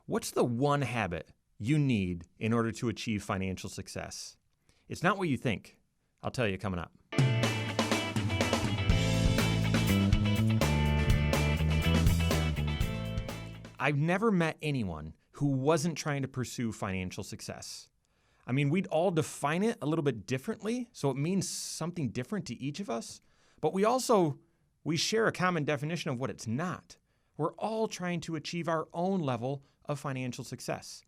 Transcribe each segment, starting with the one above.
What's the one habit you need in order to achieve financial success? It's not what you think. I'll tell you coming up. I've never met anyone who wasn't trying to pursue financial success. I mean, we'd all define it a little bit differently, so it means something different to each of us. But we share a common definition of what it's not. We're all trying to achieve our own level of financial success.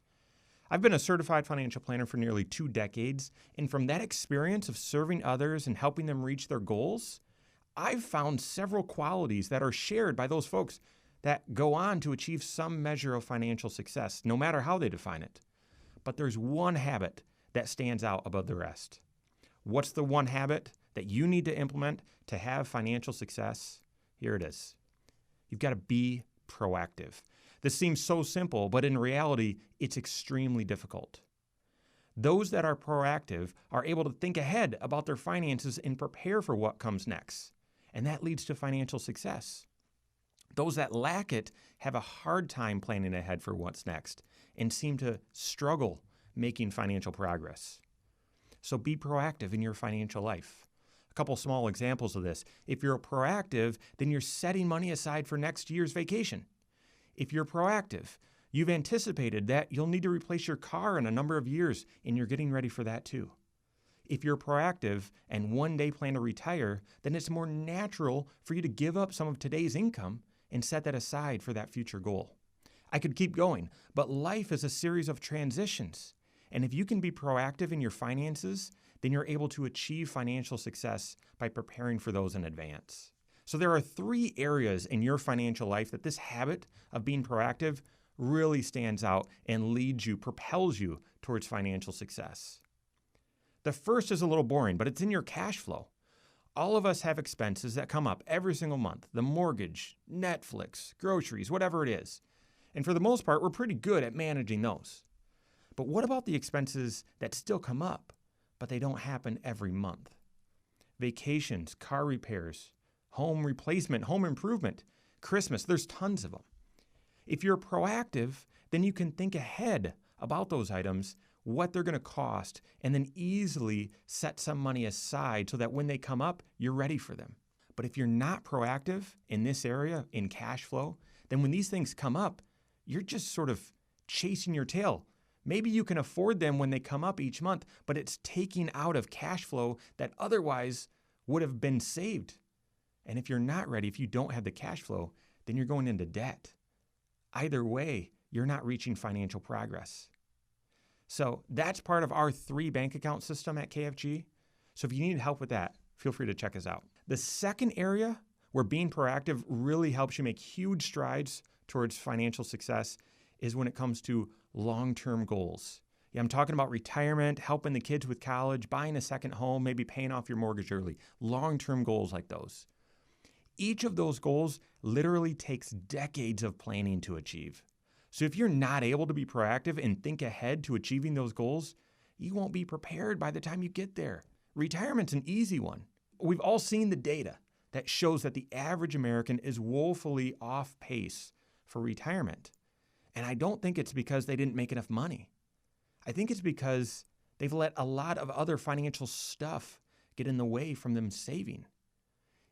I've been a certified financial planner for nearly 2 decades, and from that experience of serving others and helping them reach their goals, I've found several qualities that are shared by those folks that go on to achieve some measure of financial success, no matter how they define it. But there's one habit that stands out above the rest. What's the one habit that you need to implement to have financial success? Here it is. You've got to be proactive. This seems so simple, but in reality, it's extremely difficult. Those that are proactive are able to think ahead about their finances and prepare for what comes next. And that leads to financial success. Those that lack it have a hard time planning ahead for what's next and seem to struggle making financial progress. So be proactive in your financial life. A couple small examples of this. If you're proactive, then you're setting money aside for next year's vacation. If you're proactive, you've anticipated that you'll need to replace your car in a number of years, and you're getting ready for that too. If you're proactive and one day plan to retire, then it's more natural for you to give up some of today's income and set that aside for that future goal. I could keep going, but life is a series of transitions. And if you can be proactive in your finances, then you're able to achieve financial success by preparing for those in advance. So there are 3 areas in your financial life that this habit of being proactive really stands out and propels you towards financial success. The first is a little boring, but it's in your cash flow. All of us have expenses that come up every single month: the mortgage, Netflix, groceries, whatever it is. And for the most part, we're pretty good at managing those. But what about the expenses that still come up, but they don't happen every month? Vacations, car repairs, home replacement, home improvement, Christmas, there's tons of them. If you're proactive, then you can think ahead about those items, what they're going to cost, and then easily set some money aside so that when they come up, you're ready for them. But if you're not proactive in this area, in cash flow, then when these things come up, you're just sort of chasing your tail. Maybe you can afford them when they come up each month, but it's taking out of cash flow that otherwise would have been saved. And if you're not ready, if you don't have the cash flow, then you're going into debt. Either way, you're not reaching financial progress. So that's part of our 3 bank account system at KFG. So if you need help with that, feel free to check us out. The second area where being proactive really helps you make huge strides towards financial success is when it comes to long-term goals. Yeah, I'm talking about retirement, helping the kids with college, buying a second home, maybe paying off your mortgage early. Long-term goals like those. Each of those goals literally takes decades of planning to achieve. So if you're not able to be proactive and think ahead to achieving those goals, you won't be prepared by the time you get there. Retirement's an easy one. We've all seen the data that shows that the average American is woefully off pace for retirement. And I don't think it's because they didn't make enough money. I think it's because they've let a lot of other financial stuff get in the way from them saving.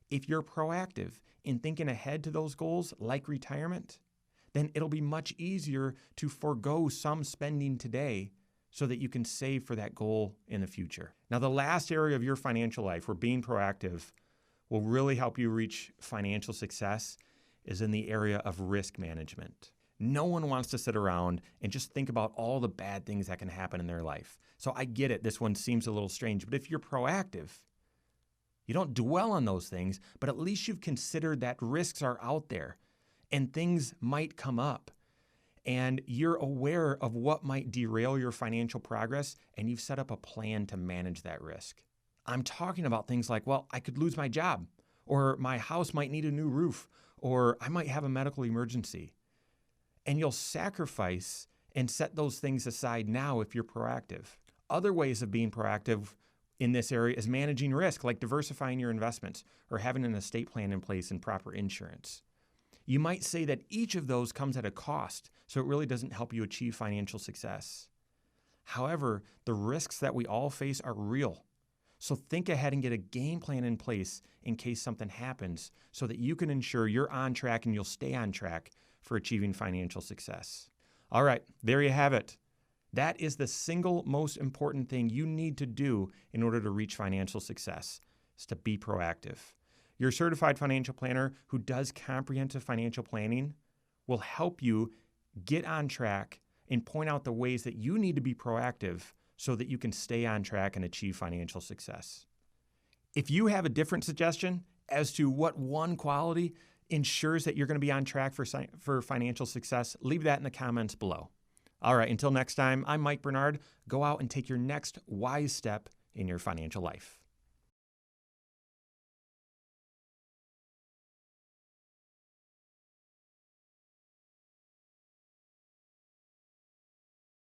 If you're proactive in thinking ahead to those goals, like retirement, then it'll be much easier to forego some spending today so that you can save for that goal in the future. Now, the last area of your financial life where being proactive will really help you reach financial success is in the area of risk management. No one wants to sit around and just think about all the bad things that can happen in their life. So I get it, this one seems a little strange, but if you're proactive, you don't dwell on those things, but at least you've considered that risks are out there and things might come up. And you're aware of what might derail your financial progress, and you've set up a plan to manage that risk. I'm talking about things like, well, I could lose my job, or my house might need a new roof, or I might have a medical emergency. And you'll sacrifice and set those things aside now if you're proactive. Other ways of being proactive in this area is managing risk, like diversifying your investments or having an estate plan in place and proper insurance. You might say that each of those comes at a cost, so it really doesn't help you achieve financial success. However, the risks that we all face are real. So think ahead and get a game plan in place in case something happens so that you can ensure you're on track and you'll stay on track for achieving financial success. All right, there you have it. That is the single most important thing you need to do in order to reach financial success, is to be proactive. Your certified financial planner who does comprehensive financial planning will help you get on track and point out the ways that you need to be proactive so that you can stay on track and achieve financial success. If you have a different suggestion as to what one quality ensures that you're going to be on track for financial success, leave that in the comments below. All right, until next time, I'm Mike Bernard. Go out and take your next wise step in your financial life.